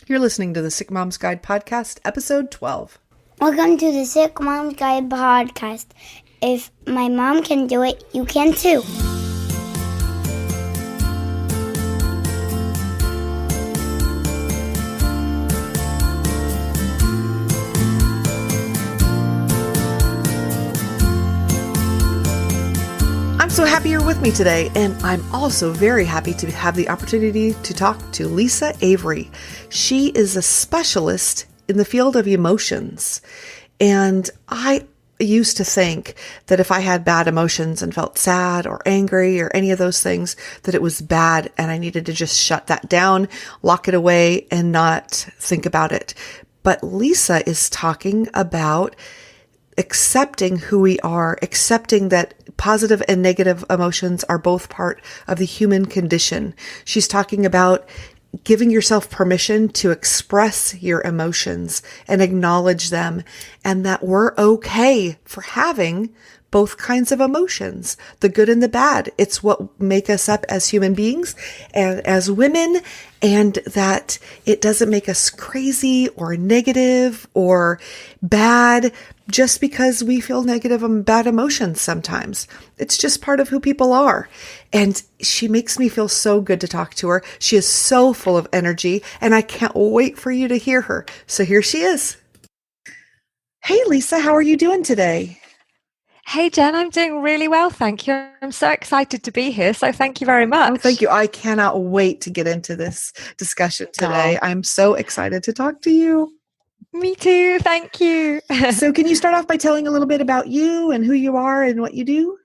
You're listening to the Sick Mom's Guide podcast, episode 12. Welcome to the Sick Mom's Guide podcast. If my mom can do it, you can too. I'm so happy you're with me today, and I'm also very happy to have the opportunity to talk to Lisa Avery. She is a specialist in the field of emotions, and I used to think that if I had bad emotions and felt sad or angry or any of those things, that it was bad and I needed to just shut that down, lock it away, and not think about it. But Lisa is talking about accepting who we are, accepting that positive and negative emotions are both part of the human condition. She's talking about giving yourself permission to express your emotions and acknowledge them, and that we're okay for having both kinds of emotions, the good and the bad. It's what make us up as human beings and as women, and that it doesn't make us crazy or negative or bad just because we feel negative and bad emotions sometimes. It's just part of who people are. And she makes me feel so good to talk to her. She is so full of energy, and I can't wait for you to hear her. So here she is. Hey, Lisa, how are you doing today? Hey, Jen, I'm doing really well, thank you. I'm so excited to be here, so thank you very much. Oh, thank you. I cannot wait to get into this discussion today. I'm so excited to talk to you. Me too, thank you. So can you start off by telling a little bit about you and who you are and what you do?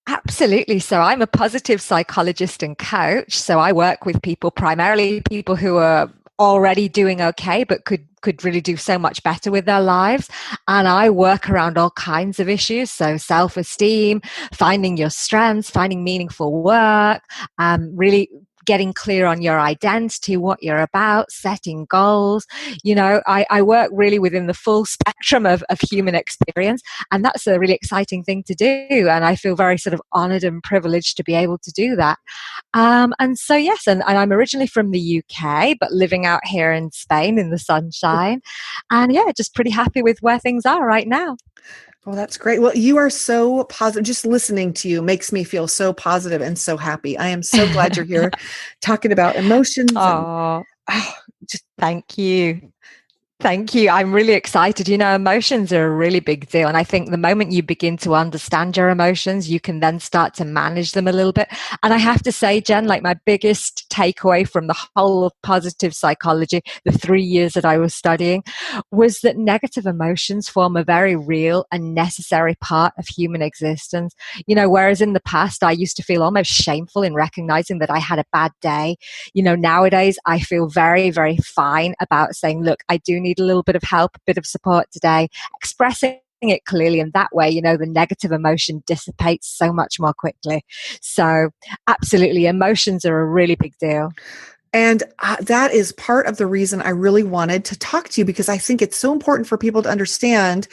Absolutely. So I'm a positive psychologist and coach. So I work with people, primarily people who are already doing okay, but could really do so much better with their lives. And I work around all kinds of issues. So self-esteem, finding your strengths, finding meaningful work, really getting clear on your identity, what you're about, setting goals. You know, I work really within the full spectrum of human experience. And that's a really exciting thing to do. And I feel very sort of honored and privileged to be able to do that. And so, yes, and I'm originally from the UK, but living out here in Spain in the sunshine. And yeah, just pretty happy with where things are right now. Oh, that's great. Well, you are so positive. Just listening to you makes me feel so positive and so happy. I am so glad you're here talking about emotions. Oh, Just thank you. Thank you. I'm really excited. You know, emotions are a really big deal. And I think the moment you begin to understand your emotions, you can then start to manage them a little bit. And I have to say, Jen, like my biggest takeaway from the whole of positive psychology, the 3 years that I was studying, was that negative emotions form a very real and necessary part of human existence. You know, whereas in the past, I used to feel almost shameful in recognizing that I had a bad day. You know, nowadays, I feel very, very fine about saying, look, I do need a little bit of help, a bit of support today, expressing it clearly, and that way, you know, the negative emotion dissipates so much more quickly. So absolutely, emotions are a really big deal. And that is part of the reason I really wanted to talk to you, because I think it's so important for people to understand.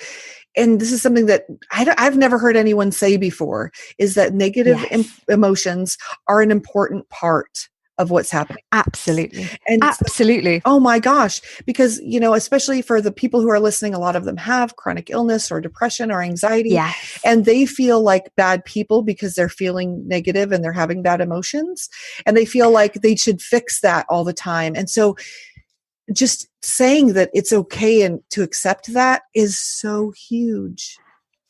And this is something that I've never heard anyone say before, is that negative emotions are an important part of what's happening. Absolutely. And absolutely. Oh my gosh. Because, you know, especially for the people who are listening, a lot of them have chronic illness or depression or anxiety. Yes. And they feel like bad people because they're feeling negative and they're having bad emotions. And they feel like they should fix that all the time. And so just saying that it's okay and to accept that is so huge.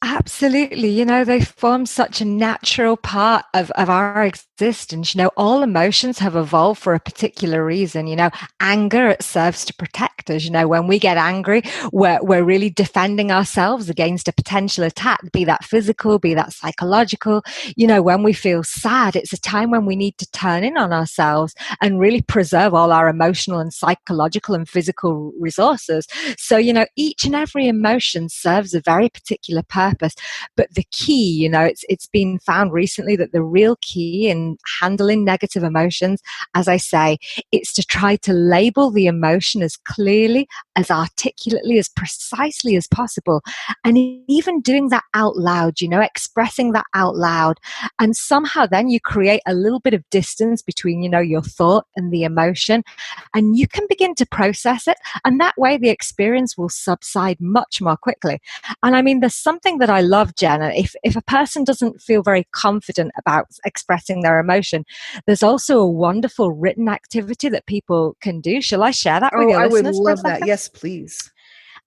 Absolutely. You know, they form such a natural part of our existence. You know, all emotions have evolved for a particular reason. You know, anger, it serves to protect us. You know, when we get angry, we're really defending ourselves against a potential attack, be that physical, be that psychological. You know, when we feel sad, it's a time when we need to turn in on ourselves and really preserve all our emotional and psychological and physical resources. So, you know, each and every emotion serves a very particular purpose. But the key, you know, it's been found recently that the real key in handling negative emotions, as I say, it's to try to label the emotion as clearly clearly, as articulately, as precisely as possible. And even doing that out loud, expressing that out loud. And somehow then you create a little bit of distance between, your thought and the emotion, and you can begin to process it. And that way the experience will subside much more quickly. And I mean, there's something that I love, Jenna. If a person doesn't feel very confident about expressing their emotion, there's also a wonderful written activity that people can do. Shall I share that with Oh, your I would listeners for a love that. second? Yes, please.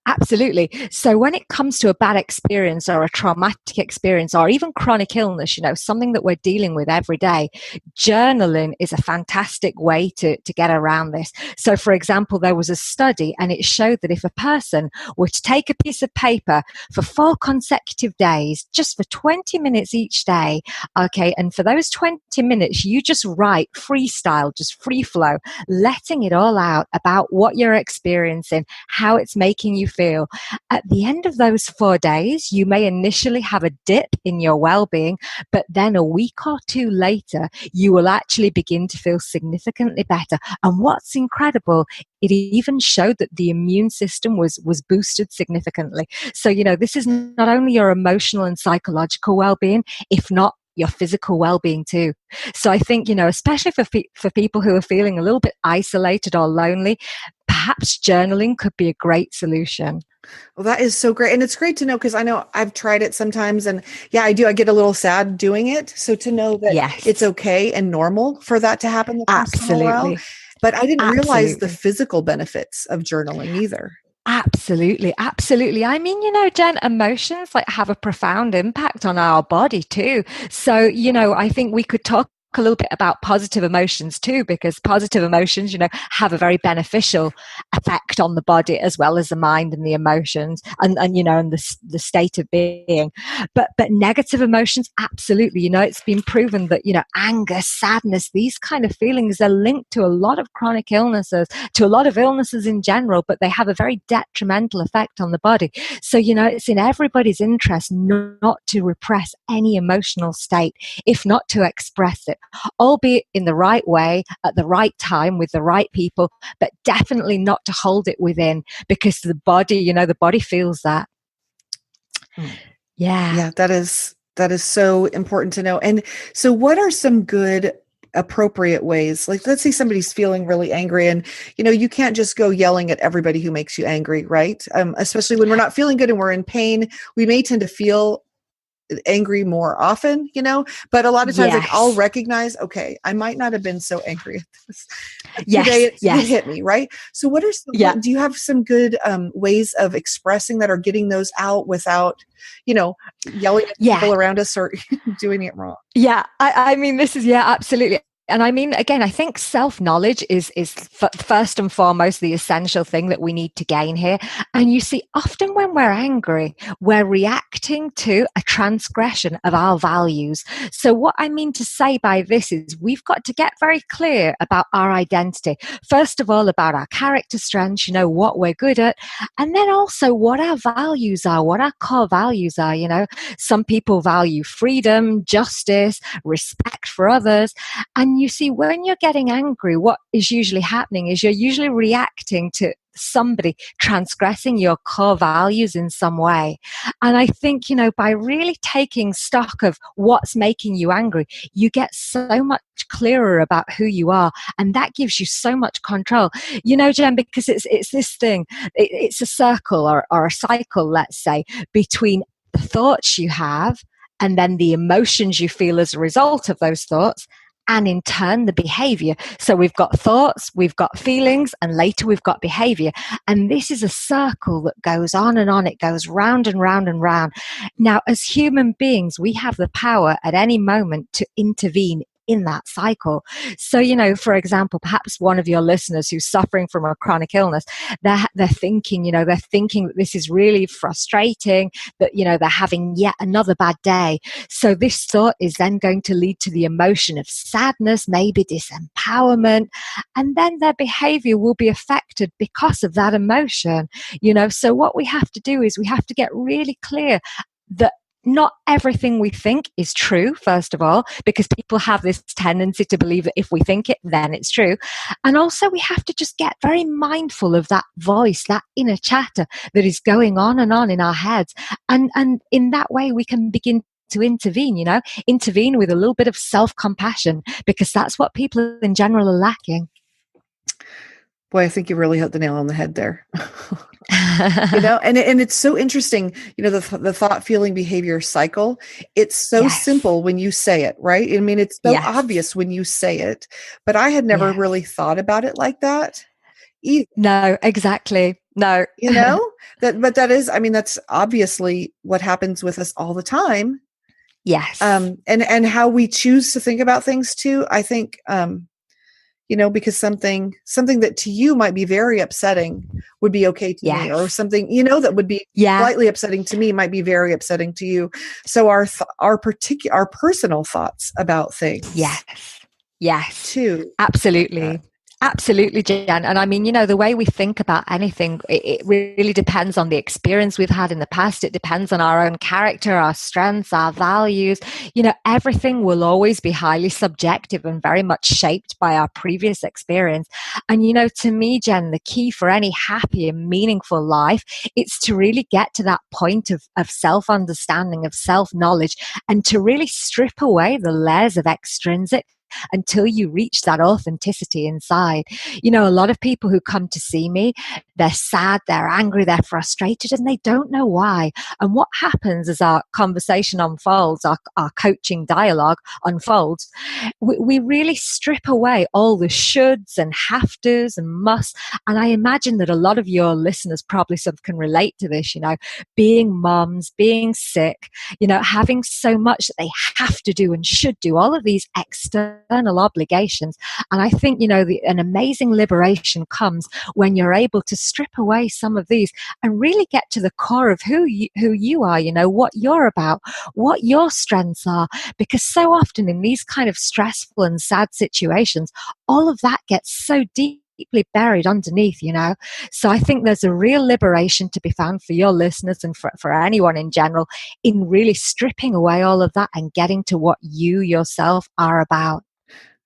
Absolutely. So when it comes to a bad experience or a traumatic experience or even chronic illness, something that we're dealing with every day, journaling is a fantastic way to get around this. So for example, there was a study and it showed that if a person were to take a piece of paper for 4 consecutive days, just for 20 minutes each day, okay, and for those 20 minutes, you just write freestyle, just free flow, letting it all out about what you're experiencing, how it's making you feel. At the end of those 4 days, you may initially have a dip in your well-being, but then a week or 2 later, you will actually begin to feel significantly better. And what's incredible, it even showed that the immune system was boosted significantly. So, this is not only your emotional and psychological well-being, if not your physical well-being too. So I think, especially for people who are feeling a little bit isolated or lonely, perhaps journaling could be a great solution. Well, that is so great. And it's great to know, because I know I've tried it sometimes, and yeah, I do. I get a little sad doing it. So to know that Yes. it's okay and normal for that to happen once in a while. Absolutely. But I didn't realize the Absolutely. physical benefits of journaling either. Absolutely. Absolutely. I mean, Jen, emotions have a profound impact on our body too. So, I think we could talk a little bit about positive emotions too, because positive emotions, have a very beneficial effect on the body as well as the mind and the emotions and the state of being. But negative emotions, absolutely, it's been proven that, anger, sadness, these kind of feelings are linked to a lot of chronic illnesses, to a lot of illnesses in general, but they have a very detrimental effect on the body. So, it's in everybody's interest not to repress any emotional state, if not to express it, albeit in the right way, at the right time, with the right people, but definitely not to hold it within, because the body feels that. Yeah, that is so important to know. And so what are some good appropriate ways? Like, let's say somebody's feeling really angry, and you can't just go yelling at everybody who makes you angry, right? Especially when we're not feeling good and we're in pain, we may tend to feel angry more often, but a lot of times, Yes. like, I'll recognize, okay, I might not have been so angry at this. Yes, Today it yes. hit me, right? So what are some, do you have some good ways of expressing that or getting those out without, yelling at people around us or doing it wrong? Yeah, I mean, this is, absolutely. And I mean, again, I think self-knowledge is first and foremost the essential thing that we need to gain here. And you see, often when we're angry, we're reacting to a transgression of our values. So what I mean to say by this is we've got to get very clear about our identity. First of all, about our character strengths, what we're good at, and then also what our values are, what our core values are. Some people value freedom, justice, respect for others. And you see, when you're getting angry, what is usually happening is you're usually reacting to somebody transgressing your core values in some way. And I think, by really taking stock of what's making you angry, you get so much clearer about who you are. And that gives you so much control. Jen, because it's this thing, it's a circle or a cycle, let's say, between the thoughts you have and then the emotions you feel as a result of those thoughts, and in turn, the behavior. So we've got thoughts, we've got feelings, and later we've got behavior. And this is a circle that goes on and on. It goes round and round and round. Now, as human beings, we have the power at any moment to intervene in that cycle. So, for example, perhaps one of your listeners who's suffering from a chronic illness, they're thinking that this is really frustrating, that, they're having yet another bad day. So this thought is then going to lead to the emotion of sadness, maybe disempowerment, and then their behavior will be affected because of that emotion. So what we have to do is we have to get really clear that not everything we think is true, first of all, because people have this tendency to believe that if we think it, then it's true. And also we have to just get very mindful of that voice, that inner chatter that is going on in our heads. And in that way, we can begin to intervene with a little bit of self-compassion, because that's what people in general are lacking. Boy, I think you really hit the nail on the head there. And it's so interesting, the thought, feeling, behavior cycle. It's so simple when you say it, right? I mean, it's so obvious when you say it, but I had never really thought about it like that either. No, exactly. No. But that is, I mean, that's obviously what happens with us all the time. Yes. And how we choose to think about things too. I think, because something that to you might be very upsetting would be okay to me, or something, that would be slightly upsetting to me might be very upsetting to you. So our personal thoughts about things. Yes. Too. Absolutely. Absolutely, Jen. And I mean, the way we think about anything, it really depends on the experience we've had in the past. It depends on our own character, our strengths, our values. Everything will always be highly subjective and very much shaped by our previous experience. And, to me, Jen, the key for any happy and meaningful life, it's to really get to that point of self-understanding, of self-knowledge, and to really strip away the layers of extrinsic until you reach that authenticity inside. A lot of people who come to see me, they're sad, they're angry, they're frustrated, and they don't know why. And what happens as our conversation unfolds, our coaching dialogue unfolds, we really strip away all the shoulds and have tos and musts. And I imagine that a lot of your listeners probably sort of can relate to this, being mums, being sick, having so much that they have to do and should do, all of these external obligations. And I think, an amazing liberation comes when you're able to strip away some of these and really get to the core of who you are, what you're about, what your strengths are. Because so often in these kind of stressful and sad situations, all of that gets so deeply buried underneath, So I think there's a real liberation to be found for your listeners and for anyone in general in really stripping away all of that and getting to what you yourself are about.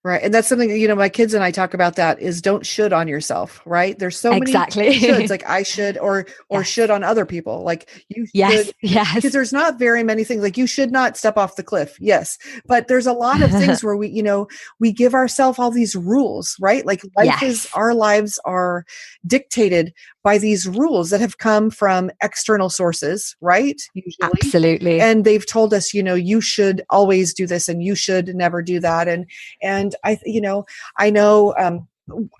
Right. And that's something that, my kids and I talk about, that is, don't should on yourself, right? There's so many shoulds, like I should, or should on other people. Like you should, because there's not very many things, like you should not step off the cliff. Yes. But there's a lot of things where we give ourselves all these rules, right? Like our lives are dictated by these rules that have come from external sources, right? Usually. Absolutely. And they've told us, you should always do this and you should never do that. And I know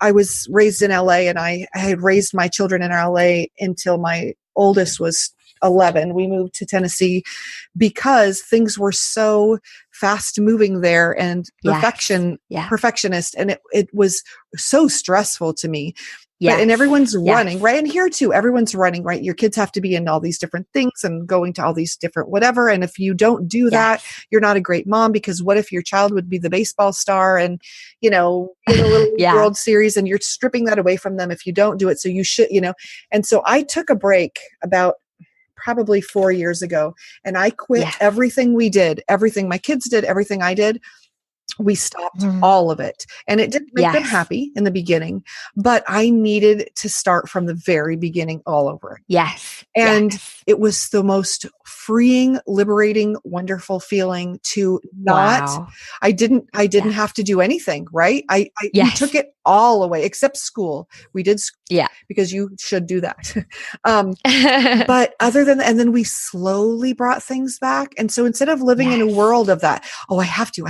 I was raised in LA, and I had raised my children in LA until my oldest was 11. We moved to Tennessee because things were so fast moving there and perfectionist. And it was so stressful to me. Yes. And everyone's running, right? And here too, everyone's running, right? Your kids have to be in all these different things and going to all these different whatever. And if you don't do that, you're not a great mom, because what if your child would be the baseball star and, in a little World Series, and you're stripping that away from them if you don't do it. So you should, And so I took a break about probably 4 years ago, and I quit everything we did, everything my kids did, everything I did. We stopped all of it, and it didn't make them happy in the beginning, but I needed to start from the very beginning all over. And it was the most freeing, liberating, wonderful feeling to not, I didn't have to do anything, right? We took it all away except school. We did because you should do that. But other than that, and then we slowly brought things back. And so instead of living in a world of that, I have to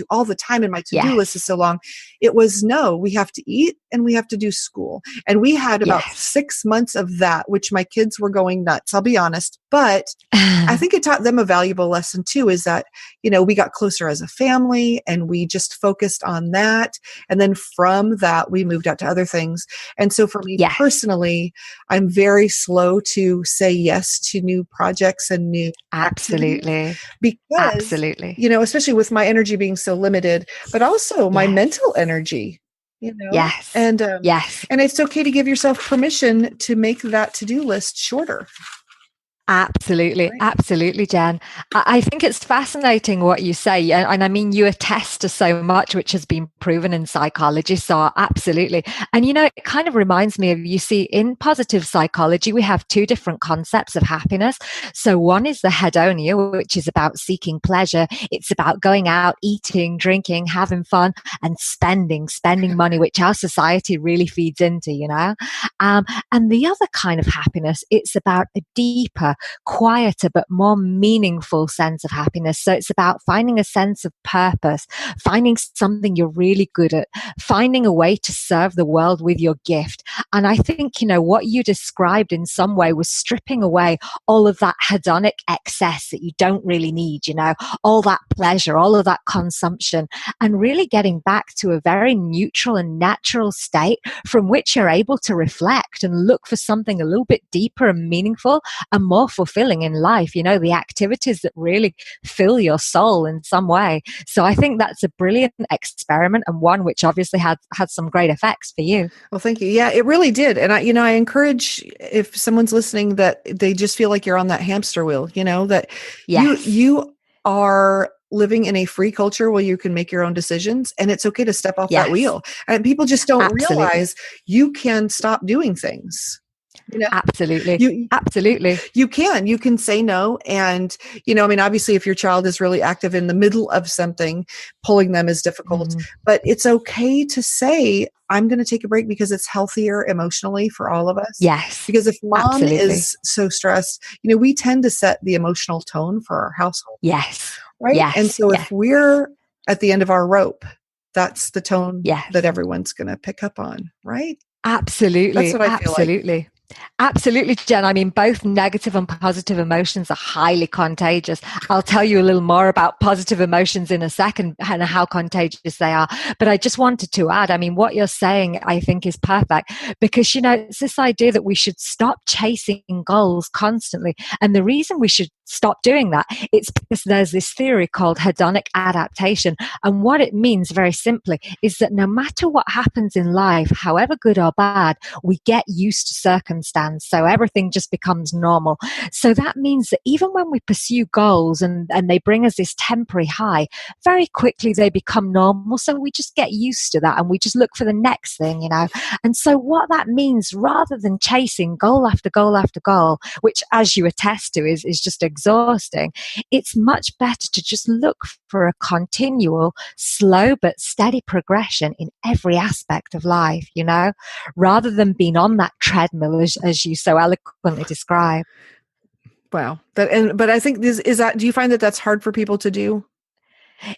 all the time, and my to-do list is so long, it was, no, we have to eat and we have to do school. And we had about 6 months of that, which my kids were going nuts, I'll be honest. But I think it taught them a valuable lesson too, is that, we got closer as a family and we just focused on that. And then from that, we moved out to other things. And so for me personally, I'm very slow to say yes to new projects and new activities, because, especially with my energy being so limited, but also my mental energy. And it's okay to give yourself permission to make that to-do list shorter. Absolutely, Right. absolutely, Jen. I think it's fascinating what you say. And I mean, you attest to so much which has been proven in psychology. So, absolutely. And, it kind of reminds me of, you see, in positive psychology, we have two different concepts of happiness. So, one is the hedonia, which is about seeking pleasure. It's about going out, eating, drinking, having fun, and spending money, which our society really feeds into. And the other kind of happiness, it's about a deeper, quieter, but more meaningful sense of happiness. So it's about finding a sense of purpose, finding something you're really good at, finding a way to serve the world with your gift. And I think, what you described in some way was stripping away all of that hedonic excess that you don't really need, all that pleasure, all of that consumption, and really getting back to a very neutral and natural state from which you're able to reflect and look for something a little bit deeper and meaningful and more fulfilling in life, the activities that really fill your soul in some way. So I think that's a brilliant experiment, and one which obviously had some great effects for you. Well, thank you. Yeah, it really did. And I encourage, if someone's listening, that they just feel like you're on that hamster wheel, that Yes. you are living in a free culture where you can make your own decisions, and it's okay to step off that Yes. wheel. And people just don't Absolutely. realize you can stop doing things. Absolutely. You Absolutely. you can say no. And obviously, if your child is really active in the middle of something, pulling them is difficult, Mm. but it's okay to say, I'm going to take a break because it's healthier emotionally for all of us. Yes. Because if mom Absolutely. is so stressed, we tend to set the emotional tone for our household, Yes. right? And Yes. so Yes. if we're at the end of our rope, that's the tone that Yes. everyone's going to pick up on, right? That's Absolutely. what I feel like. Absolutely. Absolutely, Jen. I mean, both negative and positive emotions are highly contagious. I'll tell you a little more about positive emotions in a second and how contagious they are. But I just wanted to add, I mean, what you're saying, I think, is perfect because, it's this idea that we should stop chasing goals constantly. And the reason we should stop doing that, it's because there's this theory called hedonic adaptation. And what it means, very simply, is that no matter what happens in life, however good or bad, we get used to circumstances. So everything just becomes normal. So that means that even when we pursue goals and they bring us this temporary high, very quickly they become normal. So we just get used to that and we just look for the next thing. And so what that means, rather than chasing goal after goal after goal, which, as you attest to, is just exhausting, it's much better to just look for a continual, slow but steady progression in every aspect of life, rather than being on that treadmill, as you so eloquently describe. Wow. But I think do you find that that's hard for people to do?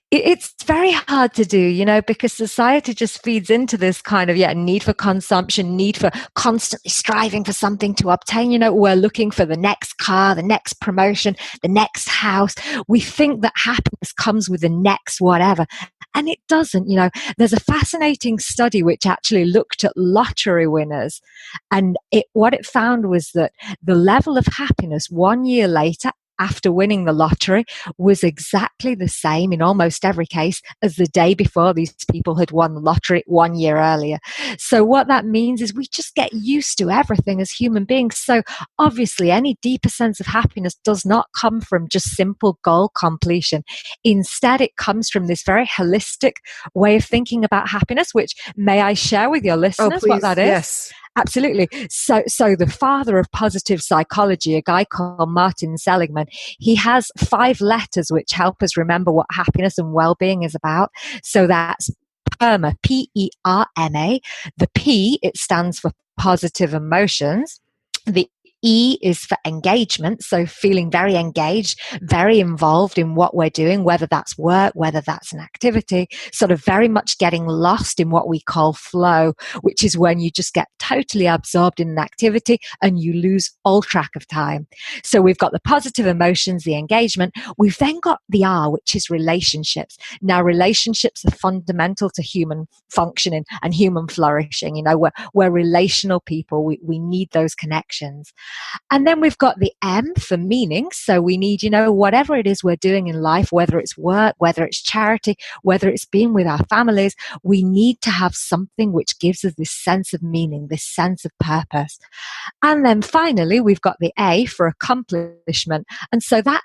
It's very hard to do, because society just feeds into this kind of, need for consumption, need for constantly striving for something to obtain. We're looking for the next car, the next promotion, the next house. We think that happiness comes with the next whatever. And it doesn't. There's a fascinating study which actually looked at lottery winners. And what it found was that the level of happiness 1 year later, after winning the lottery, was exactly the same in almost every case as the day before these people had won the lottery 1 year earlier. So what that means is we just get used to everything as human beings. So obviously any deeper sense of happiness does not come from just simple goal completion. Instead, it comes from this very holistic way of thinking about happiness, which, may I share with your listeners what Please. that is? Yes. Absolutely. So the father of positive psychology, a guy called Martin Seligman, he has 5 letters which help us remember what happiness and well-being is about. So that's PERMA, PERMA. The P, it stands for positive emotions. The E is for engagement, so feeling very engaged, very involved in what we're doing, whether that's work, whether that's an activity, sort of very much getting lost in what we call flow, which is when you just get totally absorbed in an activity and you lose all track of time. So we've got the positive emotions, the engagement. We've then got the R, which is relationships. Now, relationships are fundamental to human functioning and human flourishing. We're relational people. We need those connections. And then we've got the M for meaning. So we need, whatever it is we're doing in life, whether it's work, whether it's charity, whether it's being with our families, we need to have something which gives us this sense of meaning, this sense of purpose. And then finally, we've got the A for accomplishment. And so that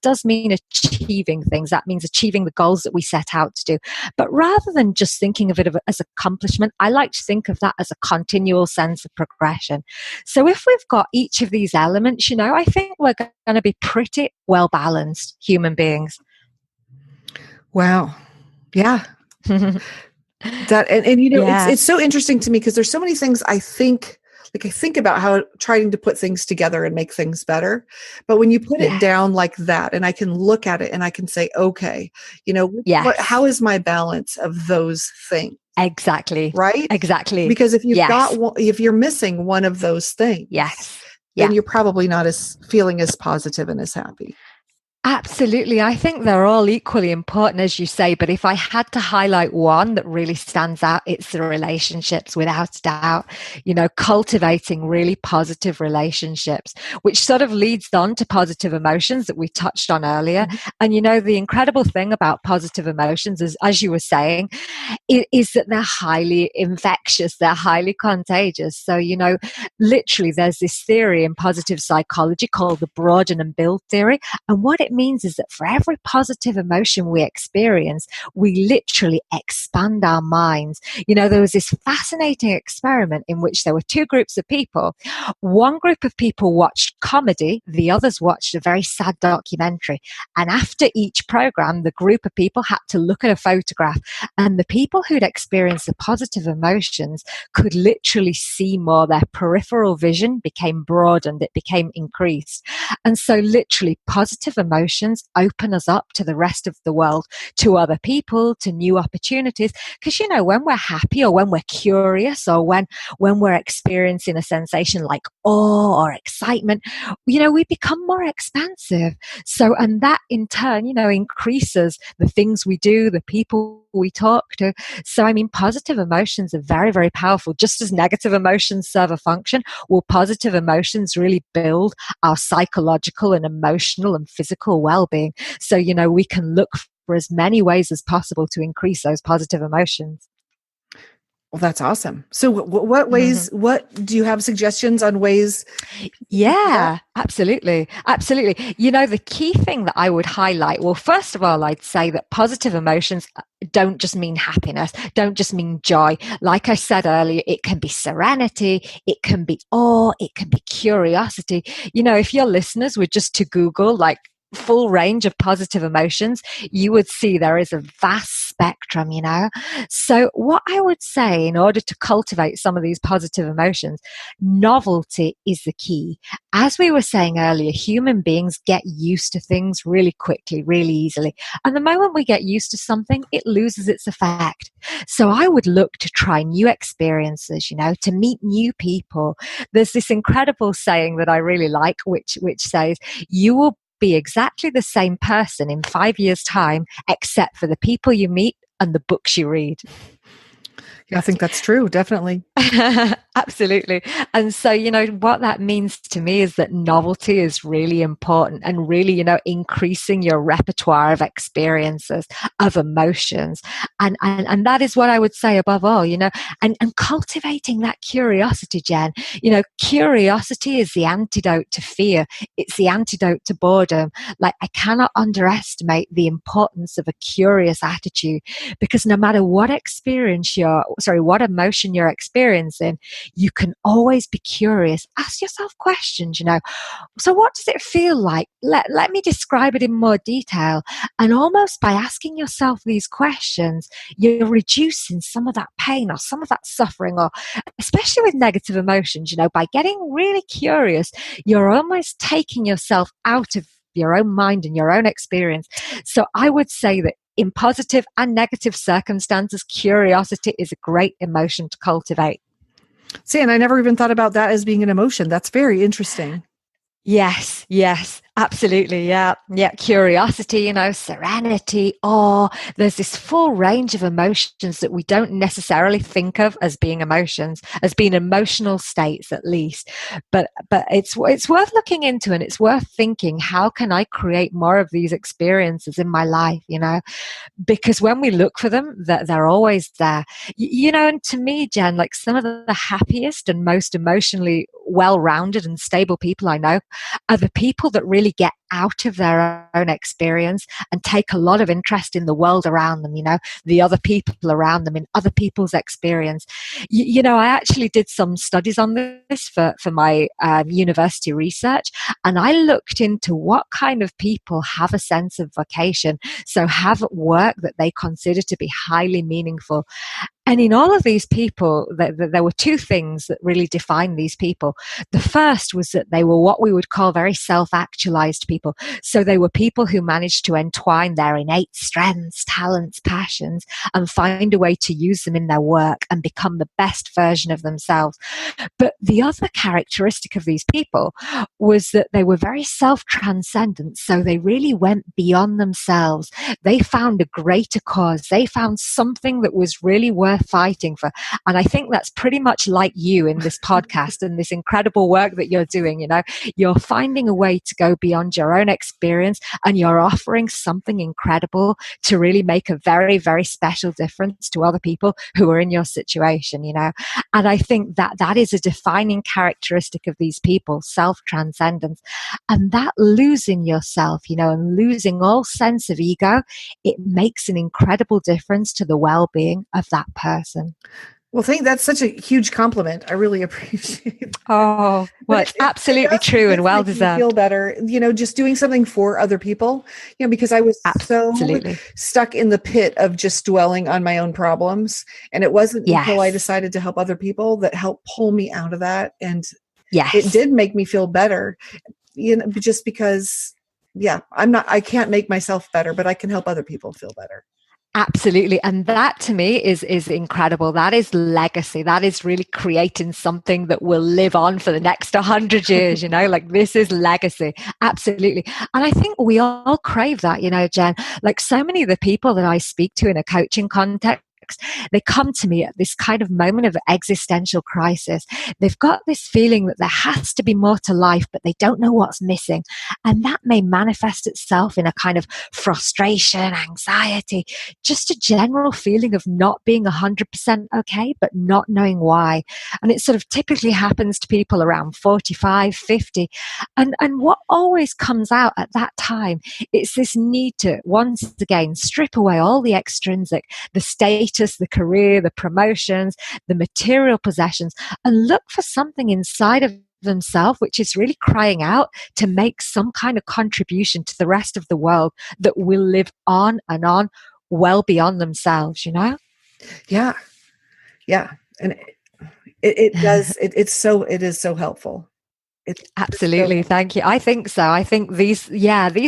does mean achieving things. That means achieving the goals that we set out to do. But rather than just thinking of it as accomplishment, I like to think of that as a continual sense of progression. So if we've got each of these elements, I think we're going to be pretty well balanced human beings. Wow. Yeah. It's so interesting to me because there's so many things I think about how trying to put things together and make things better. But when you put it down like that, and I can look at it and I can say, okay, how is my balance of those things? Exactly. Right? Exactly. Because if if you're missing one of those things, then you're probably not feeling as positive and as happy. Absolutely. I think they're all equally important, as you say. But if I had to highlight one that really stands out, it's the relationships, without a doubt. Cultivating really positive relationships, which sort of leads on to positive emotions that we touched on earlier. Mm-hmm. And, the incredible thing about positive emotions is, as you were saying, is that they're highly infectious. They're highly contagious. So, literally there's this theory in positive psychology called the broaden and build theory. And what it means is that for every positive emotion we experience, we literally expand our minds. There was this fascinating experiment in which there were two groups of people. One group of people watched comedy, the others watched a very sad documentary. And after each program, the group of people had to look at a photograph, and the people who'd experienced the positive emotions could literally see more. Their peripheral vision became broadened, it became increased. And so literally positive emotions open us up to the rest of the world, to other people, to new opportunities. Because, when we're happy or when we're curious or when we're experiencing a sensation like awe or excitement, we become more expansive. So, and that in turn, increases the things we do, the people we talk to. So, positive emotions are very, very powerful. Just as negative emotions serve a function, well, positive emotions really build our psychological and emotional and physical well-being. So, we can look for as many ways as possible to increase those positive emotions. Well, that's awesome. So what ways, what do you have suggestions on ways? Yeah, absolutely. Absolutely. The key thing that I would highlight, well, first of all, I'd say that positive emotions don't just mean happiness, don't just mean joy. Like I said earlier, it can be serenity, it can be awe, it can be curiosity. If your listeners were just to Google full range of positive emotions, you would see there is a vast spectrum, So what I would say, in order to cultivate some of these positive emotions, novelty is the key. As we were saying earlier, human beings get used to things really quickly, really easily. And the moment we get used to something, it loses its effect. So I would look to try new experiences, to meet new people. There's this incredible saying that I really like, which says, you will be exactly the same person in 5 years' time, except for the people you meet and the books you read. Yeah, I think that's true. Definitely. Absolutely. And so, what that means to me is that novelty is really important, and really, increasing your repertoire of experiences, of emotions. And that is what I would say above all, and cultivating that curiosity, Jen. Curiosity is the antidote to fear. It's the antidote to boredom. I cannot underestimate the importance of a curious attitude, because no matter what what emotion you're experiencing, you can always be curious. Ask yourself questions, So what does it feel like? Let me describe it in more detail. And almost by asking yourself these questions, you're reducing some of that pain or some of that suffering, or especially with negative emotions, by getting really curious, you're almost taking yourself out of your own mind and your own experience. So I would say that in positive and negative circumstances, curiosity is a great emotion to cultivate. See, and I never even thought about that as being an emotion. That's very interesting. Yes, absolutely. Yeah. Yeah. Curiosity, serenity, awe. There's this full range of emotions that we don't necessarily think of as being emotions, as being emotional states at least. But it's worth looking into, and it's worth thinking, how can I create more of these experiences in my life, because when we look for them, they're always there. And to me, Jen, like some of the happiest and most emotionally well-rounded and stable people I know are the people that really get out of their own experience and take a lot of interest in the world around them, the other people around them, in other people's experience. I actually did some studies on this for my university research, and I looked into what kind of people have a sense of vocation, so have work that they consider to be highly meaningful. And in all of these people, there were two things that really defined these people. The first was that they were what we would call very self-actualized people. So they were people who managed to entwine their innate strengths, talents, passions, and find a way to use them in their work and become the best version of themselves. But the other characteristic of these people was that they were very self-transcendent. So they really went beyond themselves. They found a greater cause. They found something that was really worth fighting for. And I think that's pretty much like you in this podcast and this incredible work that you're doing. You're finding a way to go beyond your own experience, and you're offering something incredible to really make a very, very special difference to other people who are in your situation, And I think that is a defining characteristic of these people, self-transcendence. And that losing yourself, and losing all sense of ego, it makes an incredible difference to the well-being of that person. Well, that's such a huge compliment. I really appreciate it. Oh, well, it's absolutely true and well deserved. Feel better, just doing something for other people, because I was absolutely so stuck in the pit of just dwelling on my own problems. And it wasn't until I decided to help other people that helped pull me out of that. And it did make me feel better, just because, I can't make myself better, but I can help other people feel better. Absolutely. And that to me is incredible. That is legacy. That is really creating something that will live on for the next 100 years, like this is legacy. Absolutely. And I think we all crave that, Jen, like so many of the people that I speak to in a coaching context, they come to me at this kind of moment of existential crisis. They've got this feeling that there has to be more to life, but they don't know what's missing. And that may manifest itself in a kind of frustration, anxiety, just a general feeling of not being 100% okay, but not knowing why. And it sort of typically happens to people around 45, 50. And what always comes out at that time, it's this need to once again strip away all the extrinsic, the state, the career, the promotions, the material possessions, and look for something inside of themselves which is really crying out to make some kind of contribution to the rest of the world that will live on and on well beyond themselves, Yeah. And it does. It is so helpful. Absolutely. Thank you. I think so. I think these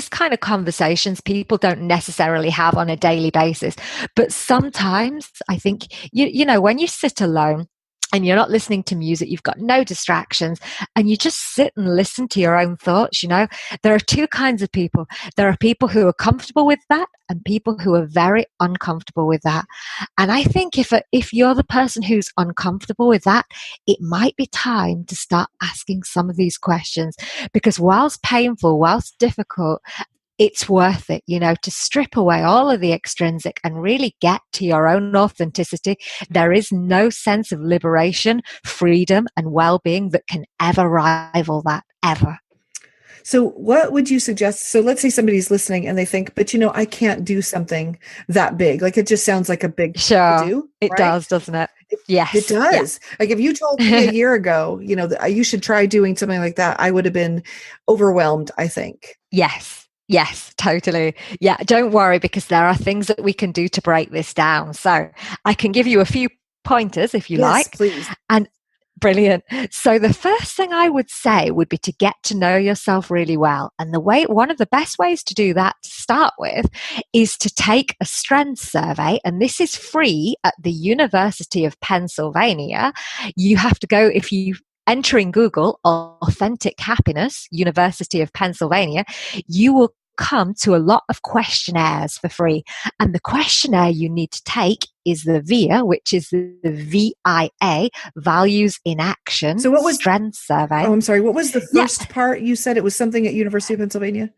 kind of conversations people don't necessarily have on a daily basis. But sometimes I think, when you sit alone and you're not listening to music, you've got no distractions, and you just sit and listen to your own thoughts, there are two kinds of people. There are people who are comfortable with that and people who are very uncomfortable with that. And I think if you're the person who's uncomfortable with that, it might be time to start asking some of these questions, because whilst painful, whilst difficult, it's worth it, to strip away all of the extrinsic and really get to your own authenticity. There is no sense of liberation, freedom, and well-being that can ever rival that, ever. So what would you suggest? So let's say somebody's listening and they think, but I can't do something that big. Like it just sounds like a big sure. to do. It does, doesn't it? Yes. It does. Yeah. Like if you told me a year ago, that you should try doing something like that, I would have been overwhelmed, I think. Yes, totally. Yeah, don't worry, because there are things that we can do to break this down. So I can give you a few pointers if you like. Please. And brilliant. So the first thing I would say would be to get to know yourself really well. And one of the best ways to do that to start with is to take a strengths survey. And this is free at the University of Pennsylvania. You have to go, if you entering Google authentic happiness, University of Pennsylvania, you will come to a lot of questionnaires for free. And the questionnaire you need to take is the VIA, which is the VIA, Values in Action, So what was Strength Survey. Oh, I'm sorry. What was the first part? You said it was something at University of Pennsylvania?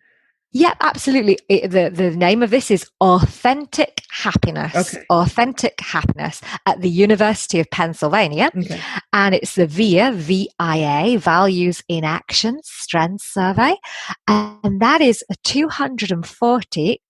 Yeah, absolutely. The name of this is Authentic Happiness. Okay. Authentic Happiness at the University of Pennsylvania. Okay. And it's the VIA, VIA, Values in Action, Strength Survey. And that is a 240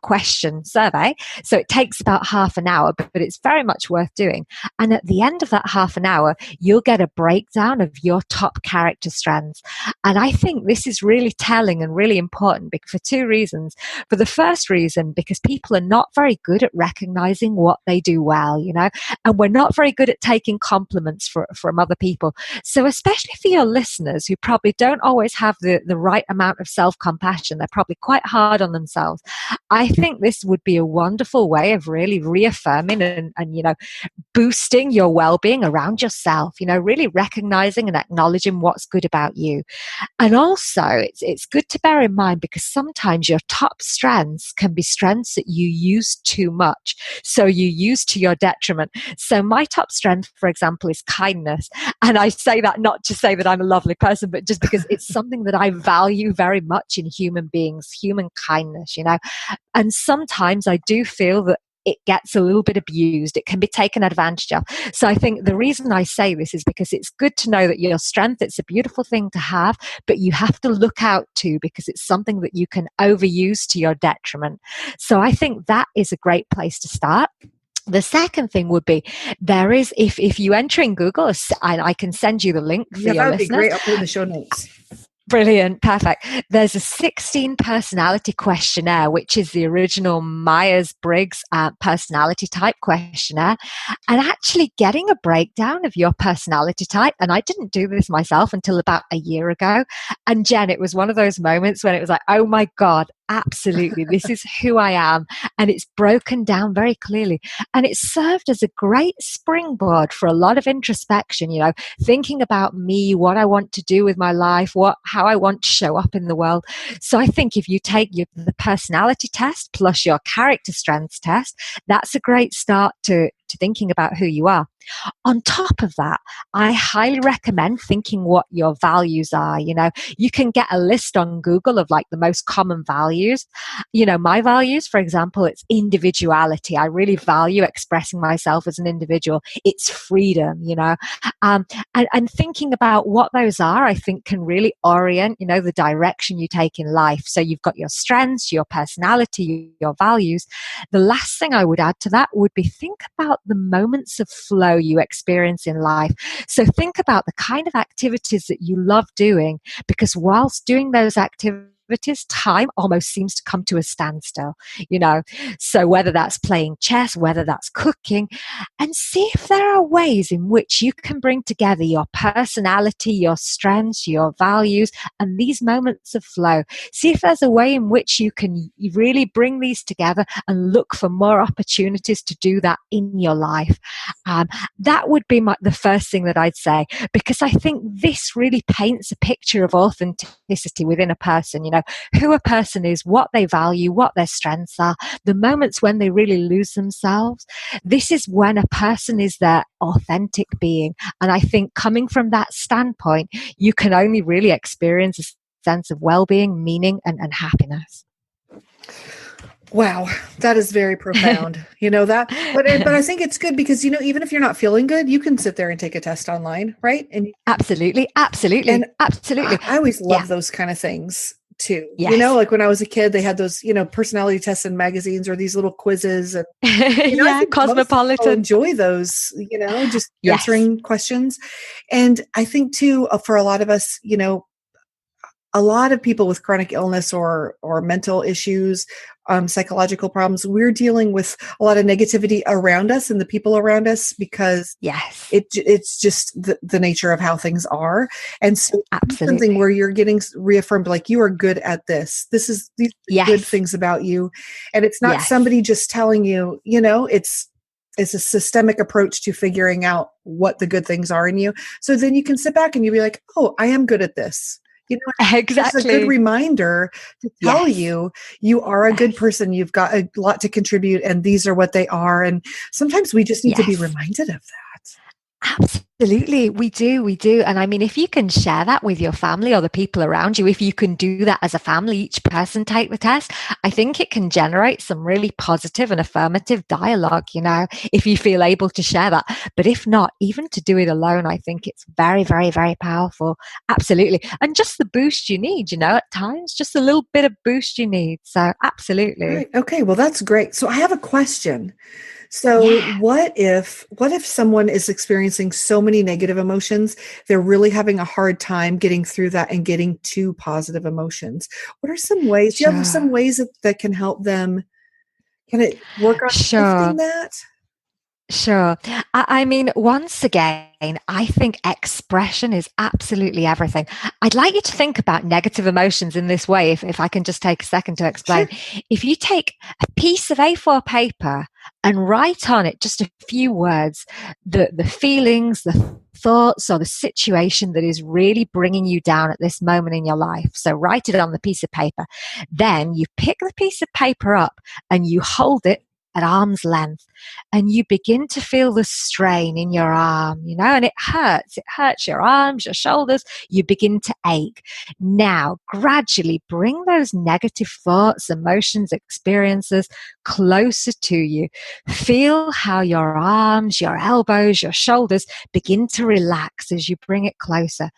question survey. So it takes about half an hour, but it's very much worth doing. And at the end of that half an hour, you'll get a breakdown of your top character strengths. And I think this is really telling and really important for two reasons. For the first reason, because people are not very good at recognizing what they do well, you know, and we're not very good at taking compliments from other people. So especially for your listeners who probably don't always have the right amount of self-compassion, they're probably quite hard on themselves. I think this would be a wonderful way of really reaffirming and you know, boosting your well-being around yourself, you know, really recognizing and acknowledging what's good about you. And also, it's good to bear in mind, because sometimes your top strengths can be strengths that you use too much. So you use to your detriment. So my top strength, for example, is kindness. And I say that not to say that I'm a lovely person, but just because it's something that I value very much in human beings, human kindness, you know. And sometimes I do feel that it gets a little bit abused. It can be taken advantage of. So I think the reason I say this is because it's good to know that your strength, it's a beautiful thing to have, but you have to look out to, because it's something that you can overuse to your detriment. So I think that is a great place to start. The second thing would be, there is, if you enter in Google, and I can send you the link for your listeners. Yeah, that would be great. I'll put it in the show notes. Brilliant. Perfect. There's a 16 personality questionnaire, which is the original Myers-Briggs personality type questionnaire. And actually getting a breakdown of your personality type, and I didn't do this myself until about a year ago. And Jen, it was one of those moments when it was like, oh my God, absolutely, this is who I am. And it's broken down very clearly. And it served as a great springboard for a lot of introspection, you know, thinking about me, what I want to do with my life, how I want to show up in the world. So I think if you take the personality test plus your character strengths test, that's a great start to thinking about who you are. On top of that, I highly recommend thinking what your values are. You know, you can get a list on Google of like the most common values. You know, my values, for example, it's individuality. I really value expressing myself as an individual. It's freedom, you know, and thinking about what those are, I think can really orient, you know, the direction you take in life. So you've got your strengths, your personality, your values. The last thing I would add to that would be think about the moments of flow you experience in life. So think about the kind of activities that you love doing, because whilst doing those activities, time almost seems to come to a standstill, you know. So whether that's playing chess, whether that's cooking, and see if there are ways in which you can bring together your personality, your strengths, your values, and these moments of flow. See if there's a way in which you can really bring these together and look for more opportunities to do that in your life. That would be the first thing that I'd say, because I think this really paints a picture of authenticity within a person, you know, who a person is, what they value, what their strengths are, the moments when they really lose themselves. This is when a person is their authentic being. And I think coming from that standpoint, you can only really experience a sense of well-being, meaning, and happiness. Wow, that is very profound. You know that, but I think it's good because, you know, even if you're not feeling good, you can sit there and take a test online, right? And absolutely. And absolutely. I always love those kind of things too. Yes. You know, like when I was a kid, they had those, you know, personality tests in magazines or these little quizzes. And, you know, I think Cosmopolitan. enjoy those, you know, just answering questions. And I think too, for a lot of us, you know, a lot of people with chronic illness or mental issues, psychological problems, we're dealing with a lot of negativity around us and the people around us because it's just the nature of how things are. And so something where you're getting reaffirmed, like you are good at this. These are good things about you. And it's not somebody just telling you, you know, it's it's a systemic approach to figuring out what the good things are in you. So then you can sit back and you'll be like, oh, I am good at this. You know, it's a good Exactly. reminder to tell you are a good person. You've got a lot to contribute, and these are what they are. And sometimes we just need to be reminded of that. Absolutely. We do. We do. And I mean, if you can share that with your family or the people around you, if you can do that as a family, each person take the test, I think it can generate some really positive and affirmative dialogue, you know, if you feel able to share that. But if not, even to do it alone, I think it's very, very, very powerful. Absolutely. And just the boost you need, you know, at times, just a little bit of boost you need. So absolutely. Right. Okay. Well, that's great. So I have a question. So what if someone is experiencing so many negative emotions, they're really having a hard time getting through that and getting to positive emotions? What are some ways? Do you have some ways that can help them? Can it work on shifting that? Sure. I mean, once again, I think expression is absolutely everything. I'd like you to think about negative emotions in this way, if I can just take a second to explain. Sure. If you take a piece of A4 paper and write on it just a few words, the feelings, the thoughts, or the situation that is really bringing you down at this moment in your life. So write it on the piece of paper. Then you pick the piece of paper up and you hold it at arm's length, and you begin to feel the strain in your arm, you know, and it hurts your arms, your shoulders, you begin to ache. Now, gradually bring those negative thoughts, emotions, experiences closer to you. Feel how your arms, your elbows, your shoulders begin to relax as you bring it closer.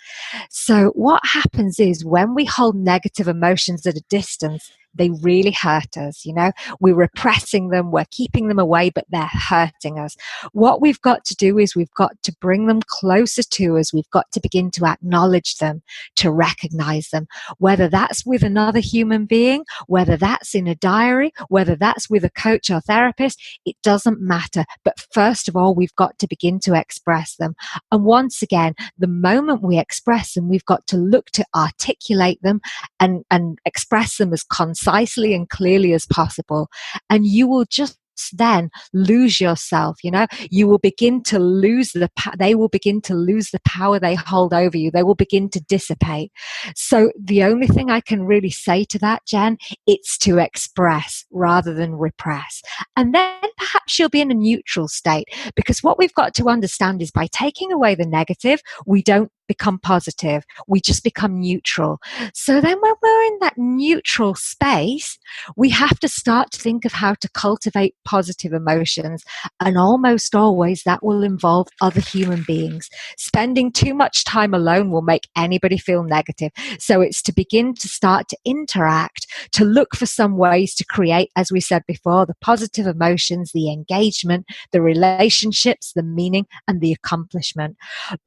So what happens is when we hold negative emotions at a distance, they really hurt us, you know. We're repressing them, we're keeping them away, but they're hurting us. What we've got to do is we've got to bring them closer to us. We've got to begin to acknowledge them, to recognize them, whether that's with another human being, whether that's in a diary, whether that's with a coach or therapist, it doesn't matter. But first of all, we've got to begin to express them. And once again, the moment we express them, we've got to look to articulate them and express them as concisely and clearly as possible. And you will just then lose yourself, you know. You will begin to lose they will begin to lose the power they hold over you. They will begin to dissipate. So the only thing I can really say to that, Jen, it's to express rather than repress. And then perhaps you'll be in a neutral state, because what we've got to understand is by taking away the negative, we don't become positive. We just become neutral. So then when we're in that neutral space, we have to start to think of how to cultivate positive emotions. And almost always that will involve other human beings. Spending too much time alone will make anybody feel negative. So it's to begin to start to interact, to look for some ways to create, as we said before, the positive emotions, the engagement, the relationships, the meaning, and the accomplishment.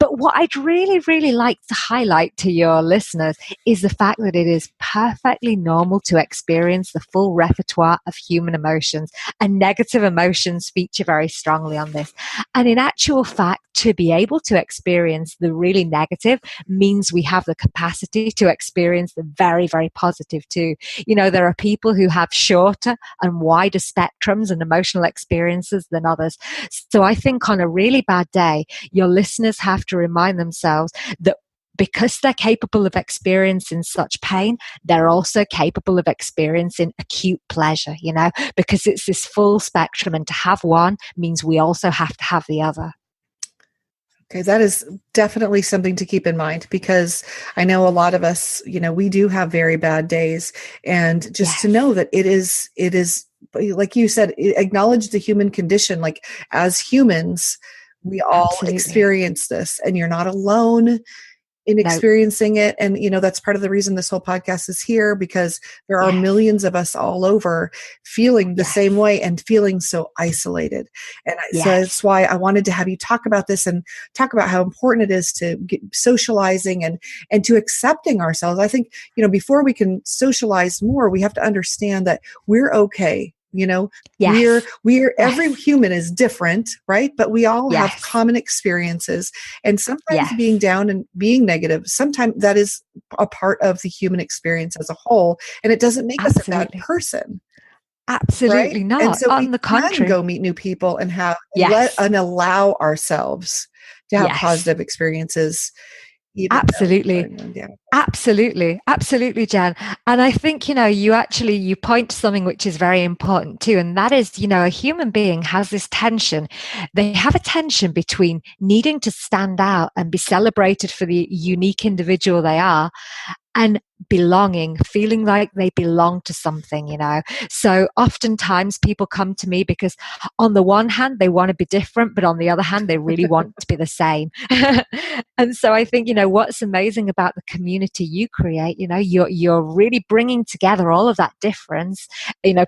But what I'd really like to highlight to your listeners is the fact that it is perfectly normal to experience the full repertoire of human emotions, and negative emotions feature very strongly on this. And in actual fact, to be able to experience the really negative means we have the capacity to experience the very, very positive too. You know, there are people who have shorter and wider spectrums and emotional experiences than others. So I think on a really bad day, your listeners have to remind themselves that because they're capable of experiencing such pain, they're also capable of experiencing acute pleasure, you know, because it's this full spectrum, and to have one means we also have to have the other. Okay, that is definitely something to keep in mind, because I know a lot of us, you know, we do have very bad days, and just to know that it is, like you said, acknowledge the human condition. Like as humans, we all experience this, and you're not alone in experiencing it. And, you know, that's part of the reason this whole podcast is here, because there are millions of us all over feeling the same way and feeling so isolated. And so that's why I wanted to have you talk about this and talk about how important it is to get socializing and to accepting ourselves. I think, you know, before we can socialize more, we have to understand that we're okay. You know, we're every human is different, right? But we all have common experiences, and sometimes being down and being negative, sometimes that is a part of the human experience as a whole, and it doesn't make us a bad person. Absolutely right? And not. so we On the can contrary. go meet new people and Yes. allow ourselves to have Yes. positive experiences, even though we're Absolutely. down. Absolutely. Absolutely, Jen. And I think, you point to something which is very important too. And that is, a human being has this tension. They have a tension between needing to stand out and be celebrated for the unique individual they are, and belonging, feeling like they belong to something. So oftentimes people come to me because on the one hand, they want to be different, but on the other hand, they really want to be the same. And so I think, what's amazing about the community you create, you're really bringing together all of that difference.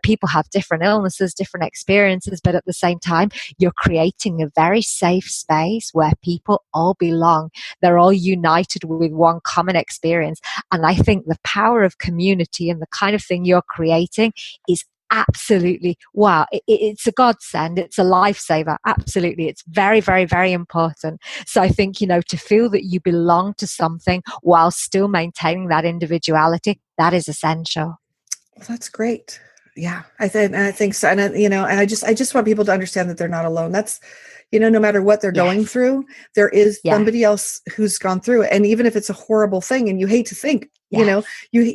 People have different illnesses, different experiences, but at the same time, you're creating a very safe space where people all belong. They're all united with one common experience. And I think the power of community and the kind of thing you're creating is absolutely, wow, it's a godsend. It's a lifesaver. Absolutely. It's very, very, very important. So I think, to feel that you belong to something while still maintaining that individuality, that is essential. Well, that's great. Yeah, I think so. And and I just want people to understand that they're not alone. That's, no matter what they're going Yes. through, there is Yeah. somebody else who's gone through it. And even if it's a horrible thing and you hate to think, Yes.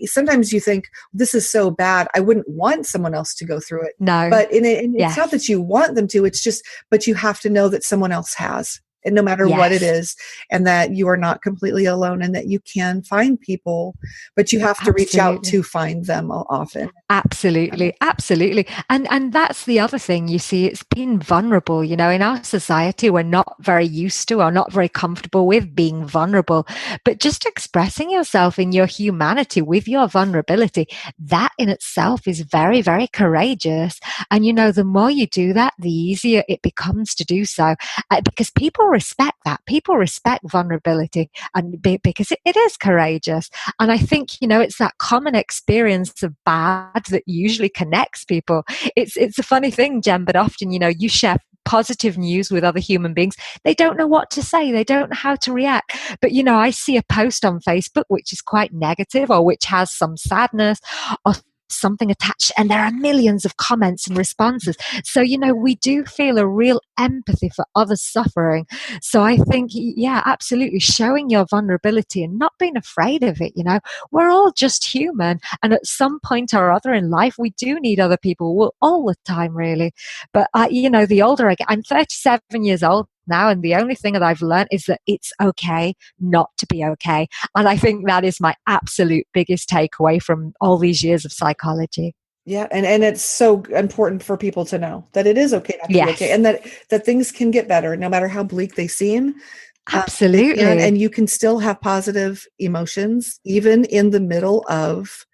sometimes you think this is so bad, I wouldn't want someone else to go through it. No. But it's not Yes. that you want them to, it's just, but you have to know that someone else has. And no matter what it Yes. is, and that you are not completely alone, and that you can find people, but you have to reach out Absolutely. to find them often. Absolutely, absolutely. And that's the other thing, you see, it's being vulnerable. In our society, we're not very used to or not very comfortable with being vulnerable. But just expressing yourself in your humanity with your vulnerability, that in itself is very, very courageous. And the more you do that, the easier it becomes to do so. Because people respect that. People respect vulnerability, and because it is courageous. And I think, it's that common experience of bad that usually connects people. It's a funny thing, Jen, but often, you share positive news with other human beings. They don't know what to say. They don't know how to react. But, I see a post on Facebook which is quite negative or which has some sadness or something attached, and there are millions of comments and responses. So, we do feel a real empathy for others suffering. So I think, yeah, absolutely, showing your vulnerability and not being afraid of it. We're all just human, and at some point or other in life, we do need other people. Well, all the time, really. But the older I get, I'm 37 years old now, and the only thing that I've learned is that it's okay not to be okay. And I think that is my absolute biggest takeaway from all these years of psychology. Yeah, and it's so important for people to know that it is okay not to be okay, Yes, and that things can get better no matter how bleak they seem. They can, absolutely. and you can still have positive emotions even in the middle of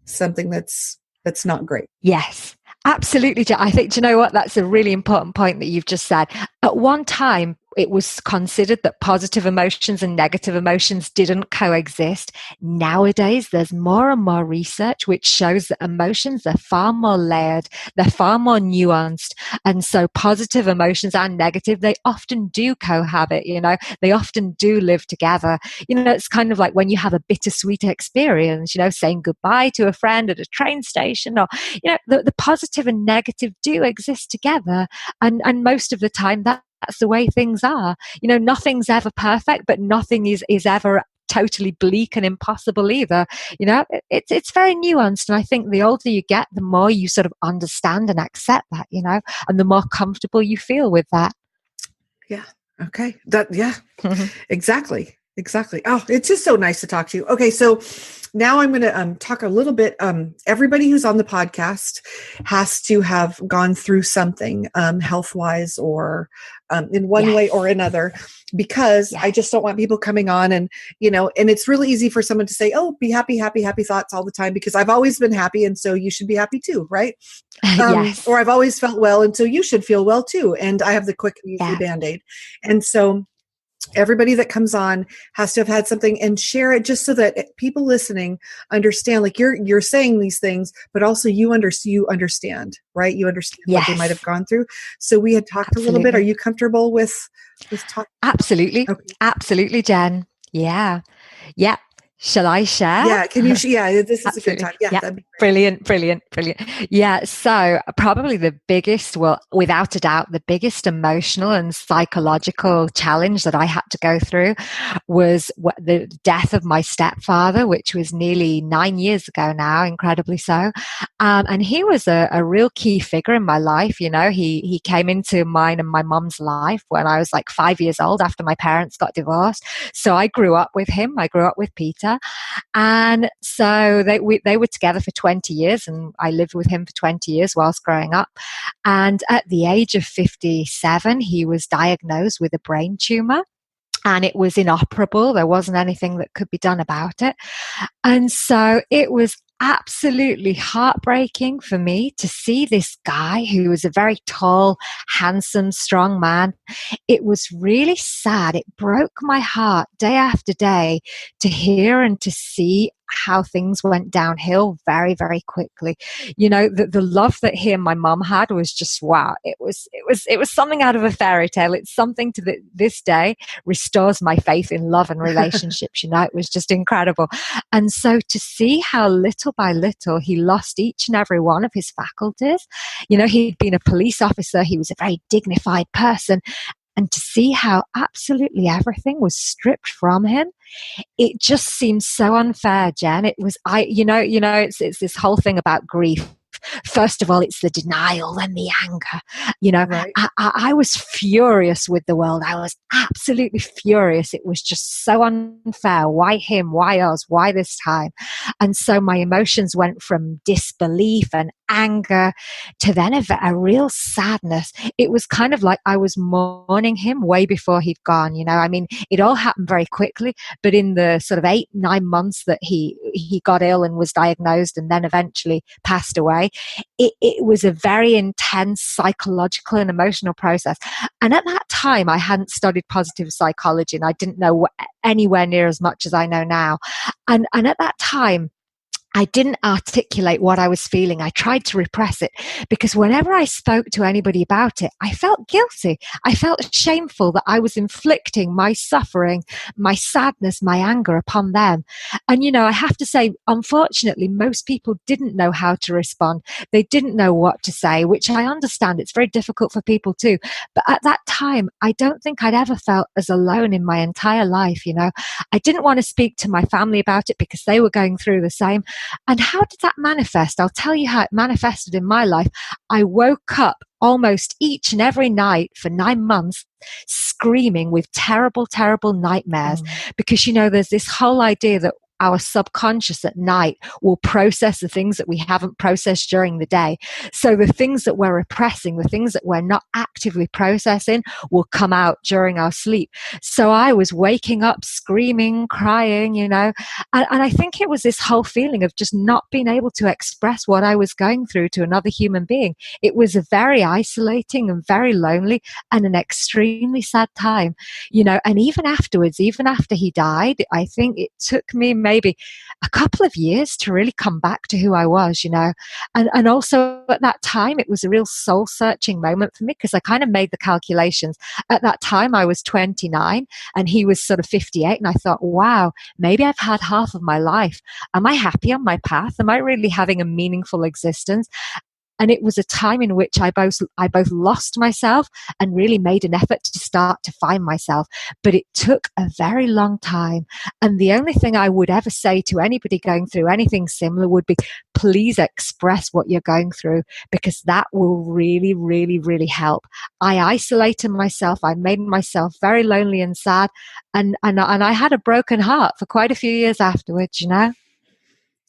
something that's not great. Yes, absolutely. I think, do you know what? That's a really important point that you've just said. At one time, it was considered that positive emotions and negative emotions didn't coexist. Nowadays, there's more and more research which shows that emotions are far more layered, they're far more nuanced. And so positive emotions and negative, they often do cohabit, they often do live together. It's kind of like when you have a bittersweet experience, saying goodbye to a friend at a train station, or, the positive and negative do exist together. And most of the time, that's the way things are. Nothing's ever perfect, but nothing is ever totally bleak and impossible either. It's very nuanced. And I think the older you get, the more you sort of understand and accept that, and the more comfortable you feel with that. Yeah. Okay. Yeah, exactly. Exactly. Oh, it's just so nice to talk to you. Okay. So now I'm going to talk a little bit. Everybody who's on the podcast has to have gone through something health-wise or in one way or another, because I just don't want people coming on and it's really easy for someone to say, oh, be happy, happy, happy thoughts all the time, because I've always been happy. And so you should be happy too. Right. Yes. Or I've always felt well. And so you should feel well too. And I have the quick and easy Band-Aid. And so everybody that comes on has to have had something, and share it just so that people listening understand, like you're saying these things, but also you understand, right? You understand what they might have gone through. So we had talked a little bit. Are you comfortable with talking? Absolutely. Okay. Absolutely, Jen. Yeah. Shall I share? Yeah, can you? Yeah, this is a good Absolutely. time. Yeah, Yeah. that'd be Brilliant, brilliant, brilliant. Yeah. So, probably the biggest, well, without a doubt, the biggest emotional and psychological challenge that I had to go through was the death of my stepfather, which was nearly 9 years ago now, incredibly so. And he was a real key figure in my life. You know, he came into mine and my mum's life when I was like 5 years old after my parents got divorced. So I grew up with him. I grew up with Peter. And so they were together for 20 years, and I lived with him for 20 years whilst growing up. And at the age of 57, he was diagnosed with a brain tumor. And it was inoperable. There wasn't anything that could be done about it. And so it was absolutely heartbreaking for me to see this guy who was a very tall, handsome, strong man. It was really sad. It broke my heart day after day to hear and to see how things went downhill very, very quickly. You know, the love that he and my mum had was just wow. It was something out of a fairy tale. It's something to this day restores my faith in love and relationships. You know, it was just incredible. And so to see how little by little he lost each and every one of his faculties, you know, he'd been a police officer. He was a very dignified person. And to see how absolutely everything was stripped from him, it just seems so unfair, Jen. It was, it's this whole thing about grief. First of all, it's the denial, then the anger. You know, right. I was furious with the world. I was absolutely furious. It was just so unfair. Why him? Why us? Why this time? And so my emotions went from disbelief and anger to then a real sadness. It was kind of like I was mourning him way before he'd gone. You know, I mean, it all happened very quickly, but in the sort of 8-9 months that he got ill and was diagnosed and then eventually passed away, it was a very intense psychological and emotional process. And at that time, I hadn't studied positive psychology and I didn't know anywhere near as much as I know now. And at that time, I didn't articulate what I was feeling. I tried to repress it because whenever I spoke to anybody about it, I felt guilty. I felt shameful that I was inflicting my suffering, my sadness, my anger upon them. And, you know, I have to say, unfortunately, most people didn't know how to respond. They didn't know what to say, which I understand. It's very difficult for people too. But at that time, I don't think I'd ever felt as alone in my entire life. You know, I didn't want to speak to my family about it because they were going through the same. And how did that manifest? I'll tell you how it manifested in my life. I woke up almost each and every night for 9 months screaming with terrible, terrible nightmares. Because, you know, there's this whole idea that our subconscious at night will process the things that we haven't processed during the day. So the things that we're repressing, the things that we're not actively processing will come out during our sleep. So I was waking up screaming, crying, you know, and I think it was this whole feeling of just not being able to express what I was going through to another human being. It was a very isolating and very lonely and an extremely sad time, you know, and even afterwards, even after he died, I think it took me maybe a couple of years to really come back to who I was, you know. And also at that time, it was a real soul searching moment for me because I kind of made the calculations. At that time, I was 29 and he was sort of 58. And I thought, wow, maybe I've had half of my life. Am I happy on my path? Am I really having a meaningful existence? And it was a time in which I both lost myself and really made an effort to start to find myself. But it took a very long time. And the only thing I would ever say to anybody going through anything similar would be, please express what you're going through, because that will really, really, really help. I isolated myself. I made myself very lonely and sad. And I had a broken heart for quite a few years afterwards, you know?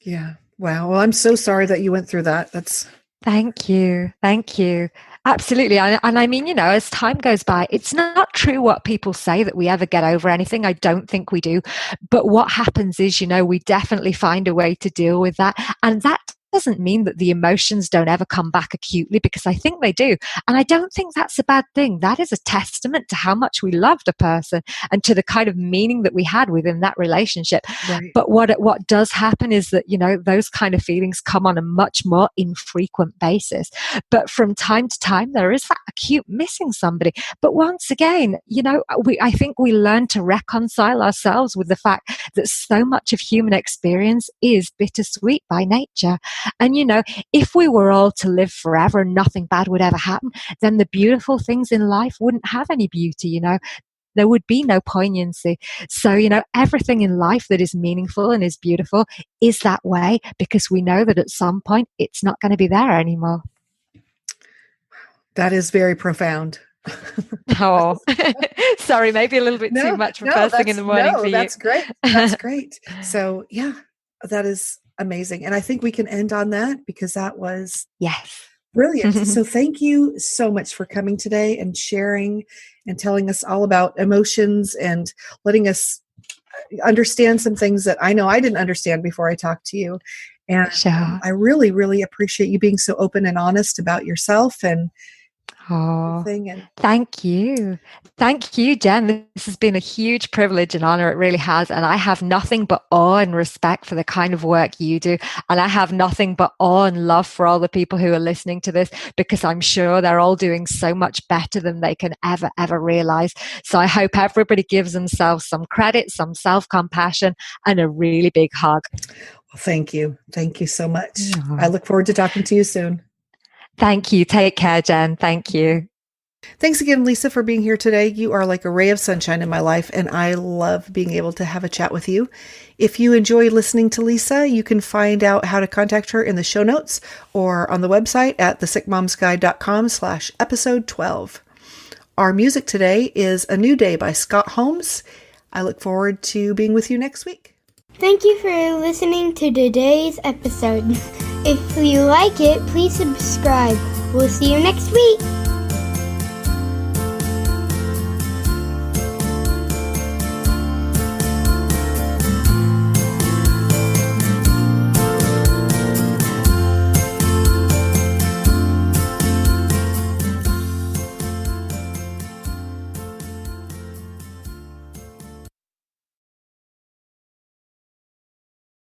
Yeah. Wow. Well, I'm so sorry that you went through that. Thank you. Thank you. Absolutely. And I mean, you know, as time goes by, it's not true what people say that we ever get over anything. I don't think we do. But what happens is, you know, we definitely find a way to deal with that. And that doesn't mean that the emotions don't ever come back acutely, because I think they do. And I don't think that's a bad thing. That is a testament to how much we loved a person and to the kind of meaning that we had within that relationship. Right. But what does happen is that, those kind of feelings come on a much more infrequent basis. But from time to time, there is that acute missing somebody. But once again, I think we learn to reconcile ourselves with the fact that so much of human experience is bittersweet by nature. And, if we were all to live forever and nothing bad would ever happen, then the beautiful things in life wouldn't have any beauty, There would be no poignancy. So, everything in life that is meaningful and is beautiful is that way, because we know that at some point it's not going to be there anymore. That is very profound. Oh, sorry, maybe a little bit too much for first thing in the morning for you. That's great. That's great. So, yeah, that is amazing. And I think we can end on that, because that was brilliant. So thank you so much for coming today and sharing and telling us all about emotions and letting us understand some things that I know I didn't understand before I talked to you. And I really, really appreciate you being so open and honest about yourself and thank you. Thank you, Jen. This has been a huge privilege and honor. It really has. And I have nothing but awe and respect for the kind of work you do. And I have nothing but awe and love for all the people who are listening to this, because I'm sure they're all doing so much better than they can ever realize. So I hope everybody gives themselves some credit, some self-compassion, and a really big hug. Well, thank you. Thank you so much. I look forward to talking to you soon. Thank you. Take care, Jen. Thank you. Thanks again, Lisa, for being here today. You are like a ray of sunshine in my life, and I love being able to have a chat with you. If you enjoy listening to Lisa, you can find out how to contact her in the show notes or on the website at thesickmomsguide.com/episode 12. Our music today is A New Day by Scott Holmes. I look forward to being with you next week. Thank you for listening to today's episode. If you like it, please subscribe. We'll see you next week.